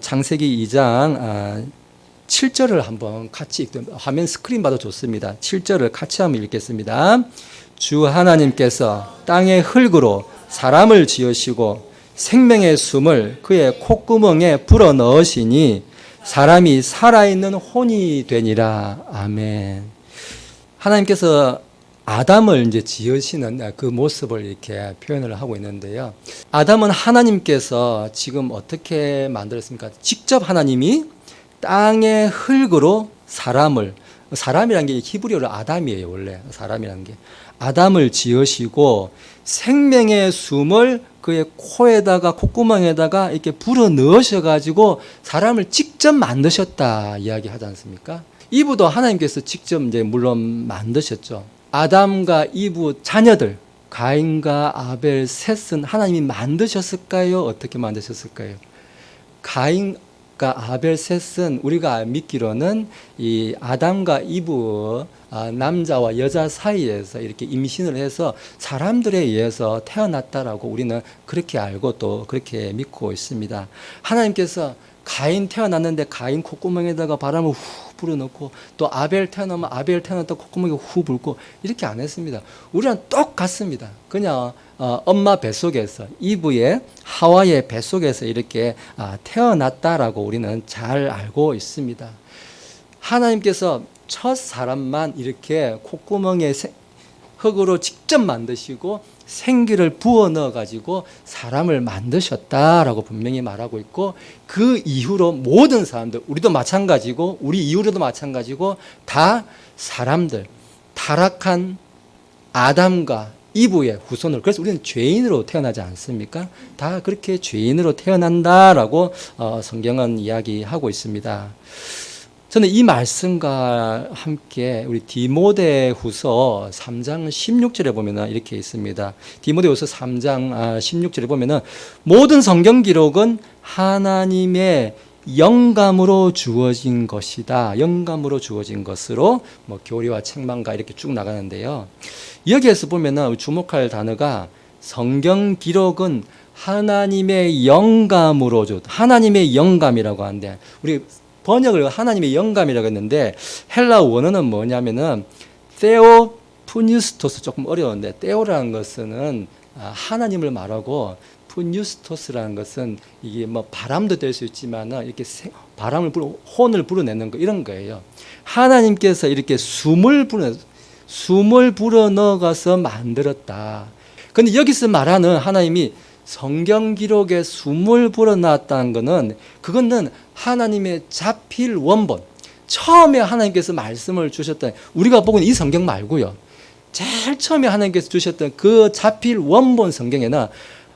창세기 2장 7절을 한번 같이 화면 스크린 봐도 좋습니다. 7절을 같이 한번 읽겠습니다. 주 하나님께서 땅의 흙으로 사람을 지으시고 생명의 숨을 그의 콧구멍에 불어 넣으시니 사람이 살아있는 혼이 되니라. 아멘. 하나님께서 아담을 이제 지으시는 그 모습을 이렇게 표현을 하고 있는데요. 아담은 하나님께서 지금 어떻게 만들었습니까? 직접 하나님이 땅의 흙으로 사람이라는 게 히브리어로 아담이에요. 원래 사람이라는 게 아담을 지으시고 생명의 숨을 그의 코에다가 콧구멍에다가 이렇게 불어 넣으셔가지고 사람을 직접 만드셨다 이야기하지 않습니까? 이브도 하나님께서 직접 이제 물론 만드셨죠. 아담과 이브 자녀들 가인과 아벨 셋은 하나님이 만드셨을까요? 어떻게 만드셨을까요? 가인과 아벨 셋은 우리가 믿기로는 이 아담과 이브 남자와 여자 사이에서 이렇게 임신을 해서 사람들에 의해서 태어났다라고 우리는 그렇게 알고 또 그렇게 믿고 있습니다. 하나님께서 가인 태어났는데 가인 콧구멍에다가 바람을 후 불어넣고 또 아벨 태어나면 아벨 태어났다 콧구멍에 후 불고 이렇게 안 했습니다. 우리랑 똑같습니다. 그냥 엄마 뱃속에서 이브의 하와의 뱃속에서 이렇게 태어났다라고 우리는 잘 알고 있습니다. 하나님께서 첫 사람만 이렇게 콧구멍에 흙으로 직접 만드시고 생기를 부어 넣어가지고 사람을 만드셨다라고 분명히 말하고 있고, 그 이후로 모든 사람들, 우리도 마찬가지고 우리 이후로도 마찬가지고 다 사람들, 타락한 아담과 이브의 후손으로, 그래서 우리는 죄인으로 태어나지 않습니까? 다 그렇게 죄인으로 태어난다라고 성경은 이야기하고 있습니다. 저는 이 말씀과 함께 우리 디모데후서 3장 16절에 보면 이렇게 있습니다. 디모데후서 3장 16절에 보면 모든 성경 기록은 하나님의 영감으로 주어진 것이다. 영감으로 주어진 것으로 교리와 책망가 이렇게 쭉 나가는데요. 여기에서 보면 주목할 단어가 성경 기록은 하나님의 영감으로 하나님의 영감이라고 하는데, 우리 번역을 하나님의 영감이라고 했는데 헬라 원어는 뭐냐면은 테오푸뉴스토스, 조금 어려운데 테오라는 것은 하나님을 말하고 푸뉴스토스라는 것은 이게 바람도 될 수 있지만 이렇게 바람을 혼을 불어내는 거, 이런 거예요. 하나님께서 이렇게 숨을 불어 넣어가서 만들었다. 근데 여기서 말하는 하나님이 성경 기록에 숨을 불어넣었다는 것은, 그거는 하나님의 자필 원본, 처음에 하나님께서 말씀을 주셨던, 우리가 보고 있는 이 성경 말고요, 제일 처음에 하나님께서 주셨던 그 자필 원본 성경에는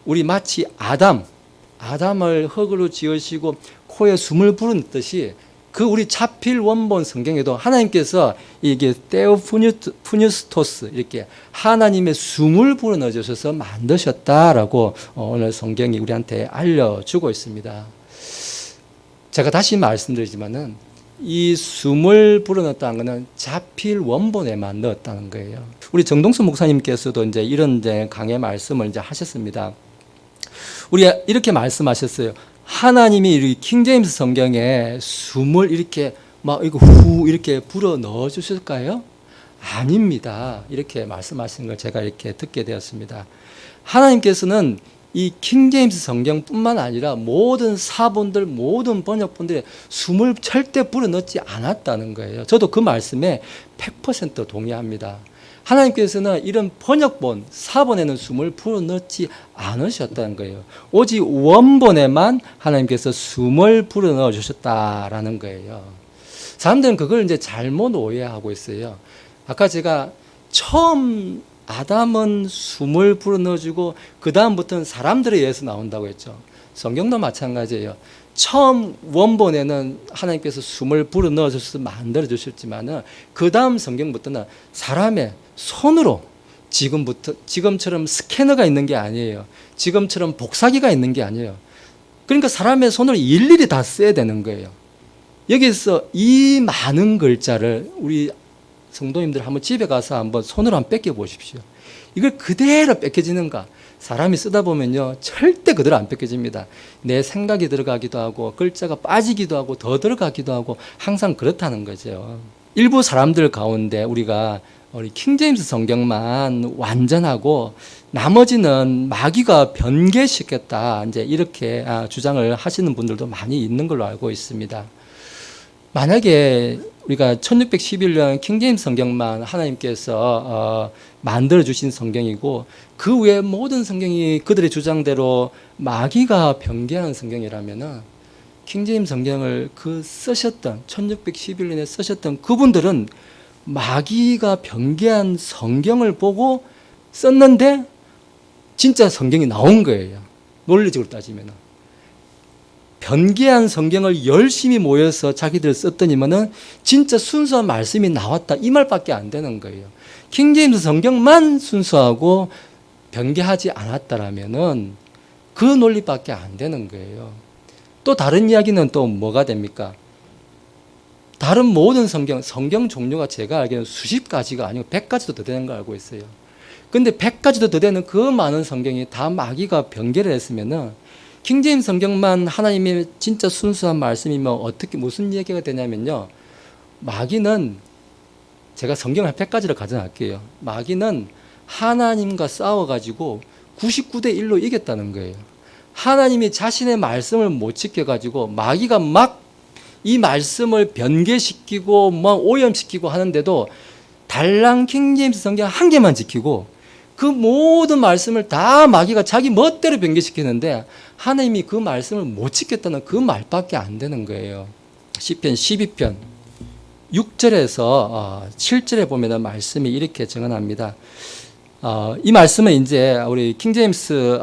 우리 마치 아담을 흙으로 지으시고 코에 숨을 불어넣듯이 그 우리 자필 원본 성경에도 하나님께서 이게 테오푸뉴스토스, 이렇게 하나님의 숨을 불어넣어 주셔서 만드셨다라고 오늘 성경이 우리한테 알려주고 있습니다. 제가 다시 말씀드리지만은 이 숨을 불어넣었다는 것은 자필 원본에만 넣었다는 거예요. 우리 정동수 목사님께서도 이제 이런 이제 강의 말씀을 이제 하셨습니다. 우리가 이렇게 말씀하셨어요. 하나님이 이 킹제임스 성경에 숨을 이렇게 이거 후 이렇게 불어 넣어 주실까요? 아닙니다. 이렇게 말씀하시는 걸 제가 이렇게 듣게 되었습니다. 하나님께서는 이 킹제임스 성경뿐만 아니라 모든 사본들, 모든 번역본들에 숨을 절대 불어 넣지 않았다는 거예요. 저도 그 말씀에 100% 동의합니다. 하나님께서는 이런 번역본, 사본에는 숨을 불어넣지 않으셨다는 거예요. 오직 원본에만 하나님께서 숨을 불어넣어 주셨다라는 거예요. 사람들은 그걸 이제 잘못 오해하고 있어요. 아까 제가 처음 아담은 숨을 불어넣어주고 그 다음부터는 사람들에 의해서 나온다고 했죠. 성경도 마찬가지예요. 처음 원본에는 하나님께서 숨을 불어넣어 주셔서 만들어 주셨지만은 그 다음 성경부터는 사람의 손으로, 지금처럼 스캐너가 있는 게 아니에요. 지금처럼 복사기가 있는 게 아니에요. 그러니까 사람의 손으로 일일이 다 써야 되는 거예요. 여기서 이 많은 글자를 우리 성도님들 한번 집에 가서 한번 손으로 한번 뺏겨 보십시오. 이걸 그대로 뺏겨지는가? 사람이 쓰다 보면요, 절대 그대로 안 뺏겨집니다. 내 생각이 들어가기도 하고 글자가 빠지기도 하고 더 들어가기도 하고 항상 그렇다는 거죠. 일부 사람들 가운데 우리 킹제임스 성경만 완전하고 나머지는 마귀가 변개시켰다, 이제 이렇게 주장을 하시는 분들도 많이 있는 걸로 알고 있습니다. 만약에 우리가 1611년 킹제임스 성경만 하나님께서 만들어 주신 성경이고 그 외 모든 성경이 그들의 주장대로 마귀가 변개한 성경이라면은 킹제임스 성경을 쓰셨던 1611년에 쓰셨던 그분들은 마귀가 변개한 성경을 보고 썼는데 진짜 성경이 나온 거예요. 논리적으로 따지면. 변개한 성경을 열심히 모여서 자기들 썼더니만은 진짜 순수한 말씀이 나왔다, 이 말밖에 안 되는 거예요. 킹제임스 성경만 순수하고 변개하지 않았다라면은 그 논리밖에 안 되는 거예요. 또 다른 이야기는 또 뭐가 됩니까? 다른 모든 성경 종류가 제가 알기로는 수십 가지가 아니고 100가지도 더 되는 걸 알고 있어요. 근데 100가지도 더 되는 그 많은 성경이 다 마귀가 변개를 했으면은 킹제임스 성경만 하나님의 진짜 순수한 말씀이면 무슨 얘기가 되냐면요. 마귀는, 제가 성경을 100가지를 가정할게요. 마귀는 하나님과 싸워가지고 99대 1로 이겼다는 거예요. 하나님이 자신의 말씀을 못 지켜가지고 마귀가 막 이 말씀을 변개시키고 오염시키고 하는데도 달랑 킹제임스 성경 한 개만 지키고 그 모든 말씀을 다 마귀가 자기 멋대로 변개시키는데 하나님이 그 말씀을 못 지켰다는 그 말밖에 안 되는 거예요. 시편 12편 6절에서 7절에 보면 말씀이 이렇게 증언합니다. 이 말씀은 이제 우리 킹제임스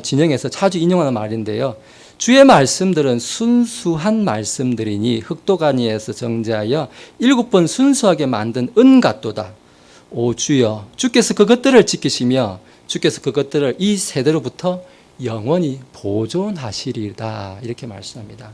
진영에서 자주 인용하는 말인데요. 주의 말씀들은 순수한 말씀들이니 흑도가니에서 정제하여 7번 순수하게 만든 은 같도다. 오 주여, 주께서 그것들을 지키시며 주께서 그것들을 이 세대로부터 영원히 보존하시리다, 이렇게 말씀합니다.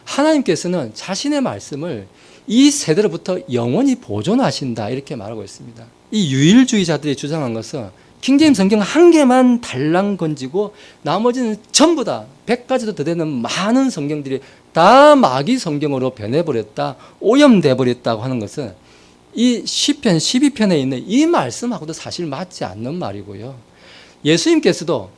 하나님께서는 자신의 말씀을 이 세대로부터 영원히 보존하신다, 이렇게 말하고 있습니다. 이 유일주의자들이 주장한 것은 킹제임스 성경 한 개만 달랑 건지고 나머지는 전부 다 100가지도 더 되는 많은 성경들이 다 마귀 성경으로 변해버렸다, 오염돼 버렸다고 하는 것은 이 시편 12편에 있는 이 말씀하고도 사실 맞지 않는 말이고요. 예수님께서도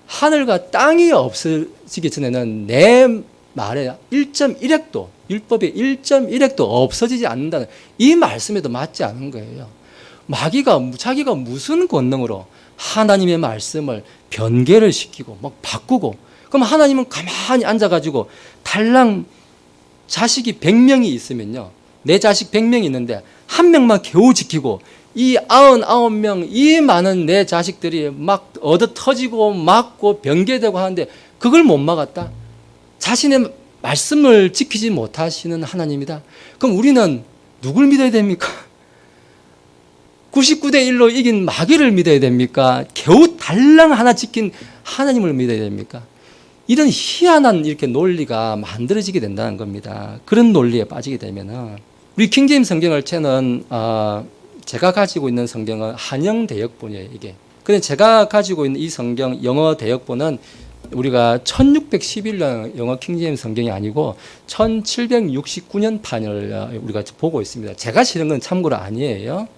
하늘과 땅이 없어지기 전에는 내 말에 1.1핵도, 율법의 1.1핵도 없어지지 않는다는 이 말씀에도 맞지 않은 거예요. 마귀가 자기가 무슨 권능으로 하나님의 말씀을 변개를 시키고 막 바꾸고, 그럼 하나님은 가만히 앉아가지고 달랑 자식이 100명이 있으면요, 내 자식 100명이 있는데 한 명만 겨우 지키고 이 99명, 이 많은 내 자식들이 막 얻어 터지고 맞고 변개되고 하는데 그걸 못 막았다? 자신의 말씀을 지키지 못하시는 하나님이다. 그럼 우리는 누굴 믿어야 됩니까? 99대 1로 이긴 마귀를 믿어야 됩니까? 겨우 달랑 하나 지킨 하나님을 믿어야 됩니까? 이런 희한한 이렇게 논리가 만들어지게 된다는 겁니다. 그런 논리에 빠지게 되면은 우리 킹제임스 성경을 채는 제가 가지고 있는 성경은 한영 대역본이에요, 이게. 근데 제가 가지고 있는 이 성경 영어 대역본은 우리가 1611년 영어 킹제임스 성경이 아니고 1769년 판을 우리가 보고 있습니다. 제가 실은 건 참고로 아니에요.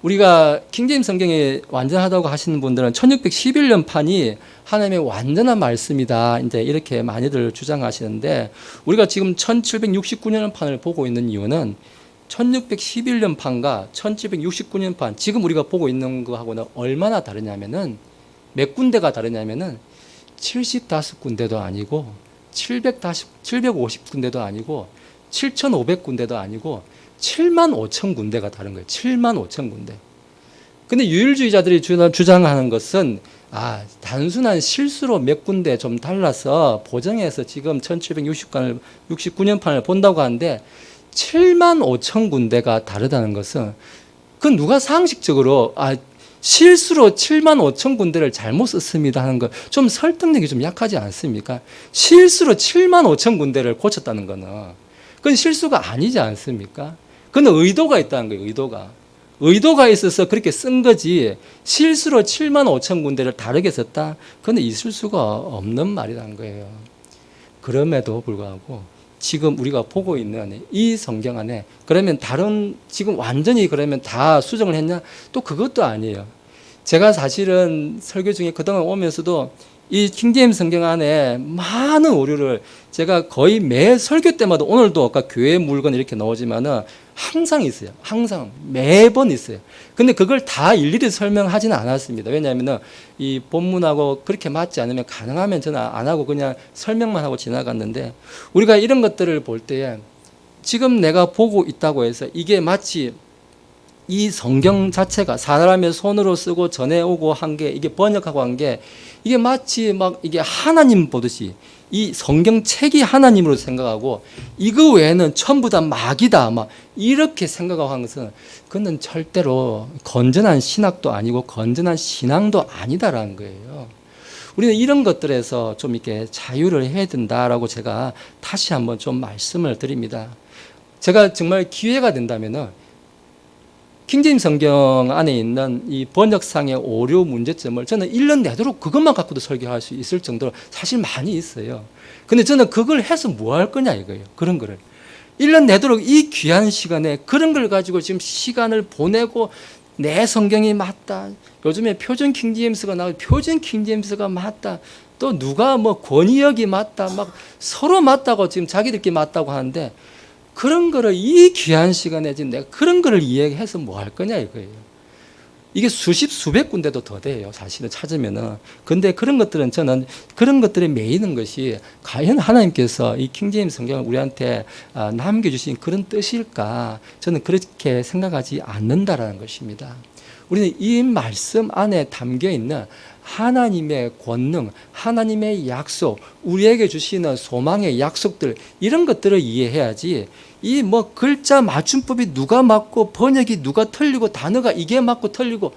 우리가 킹제임스 성경이 완전하다고 하시는 분들은 1611년 판이 하나님의 완전한 말씀이다, 이제 이렇게 많이들 주장하시는데, 우리가 지금 1769년 판을 보고 있는 이유는 1611년 판과 1769년 판, 지금 우리가 보고 있는 거하고는 얼마나 다르냐면은, 몇 군데가 다르냐면은 75군데도 아니고 750군데도 아니고 7,500군데도 아니고 7만 5천 군데가 다른 거예요. 7만 5천 군데. 근데 유일주의자들이 주장하는 것은 단순한 실수로 몇 군데 좀 달라서 보정해서 지금 1769년 판을 본다고 하는데 7만 5천 군데가 다르다는 것은, 그건 누가 상식적으로 실수로 7만 5천 군데를 잘못 썼습니다 하는 거 좀 설득력이 좀 약하지 않습니까? 실수로 7만 5천 군데를 고쳤다는 거는 그건 실수가 아니지 않습니까? 그건 의도가 있다는 거예요, 의도가. 의도가 있어서 그렇게 쓴 거지 실수로 7만 5천 군데를 다르게 썼다? 그건 있을 수가 없는 말이라는 거예요. 그럼에도 불구하고 지금 우리가 보고 있는 이 성경 안에 그러면 다른 지금 완전히 그러면 다 수정을 했냐? 또 그것도 아니에요. 제가 사실은 설교 중에 그동안 오면서도 이 킹제임스 성경 안에 많은 오류를 제가 거의 매 설교 때마다 오늘도 아까 교회 물건 이렇게 나오지만은 항상 있어요. 항상 매번 있어요. 근데 그걸 다 일일이 설명하지는 않았습니다. 왜냐하면은 이 본문하고 그렇게 맞지 않으면 가능하면 저는 안 하고 그냥 설명만 하고 지나갔는데 우리가 이런 것들을 볼 때에 지금 내가 보고 있다고 해서 이게 마치 이 성경 자체가 사람의 손으로 쓰고 전해오고 한 게 이게 번역하고 한 게 이게 마치 막 이게 하나님 보듯이 이 성경책이 하나님으로 생각하고 이거 외에는 전부 다 마귀다 막 이렇게 생각하고 하는 것은 그건 절대로 건전한 신학도 아니고 건전한 신앙도 아니다라는 거예요. 우리는 이런 것들에서 좀 이렇게 자유를 해야 된다라고 제가 다시 한번 좀 말씀을 드립니다. 제가 정말 기회가 된다면은 킹제임스 성경 안에 있는 이 번역상의 오류 문제점을 저는 1년 내도록 그것만 갖고도 설교할 수 있을 정도로 사실 많이 있어요. 근데 저는 그걸 해서 뭐 할 거냐 이거예요. 그런 거를. 1년 내도록 이 귀한 시간에 그런 걸 가지고 지금 시간을 보내고 내 성경이 맞다. 요즘에 표준 킹제임스가 나오고 표준 킹제임스가 맞다. 또 누가 뭐 권위역이 맞다. 막 서로 맞다고 지금 자기들끼리 맞다고 하는데 그런 거를 이 귀한 시간에 지금 내가 그런 거를 이야기해서 뭐 할 거냐 이거예요. 이게 수십 수백 군데도 더 돼요. 사실은 찾으면은. 근데 그런 것들은 저는 그런 것들에 매이는 것이 과연 하나님께서 이 킹제임스 성경을 우리한테 남겨주신 그런 뜻일까? 저는 그렇게 생각하지 않는다라는 것입니다. 우리는 이 말씀 안에 담겨 있는 하나님의 권능, 하나님의 약속, 우리에게 주시는 소망의 약속들 이런 것들을 이해해야지 이 뭐 글자 맞춤법이 누가 맞고 번역이 누가 틀리고 단어가 이게 맞고 틀리고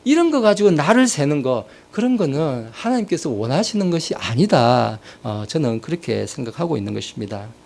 이런 거 가지고 나를 세는 거 그런 거는 하나님께서 원하시는 것이 아니다. 저는 그렇게 생각하고 있는 것입니다.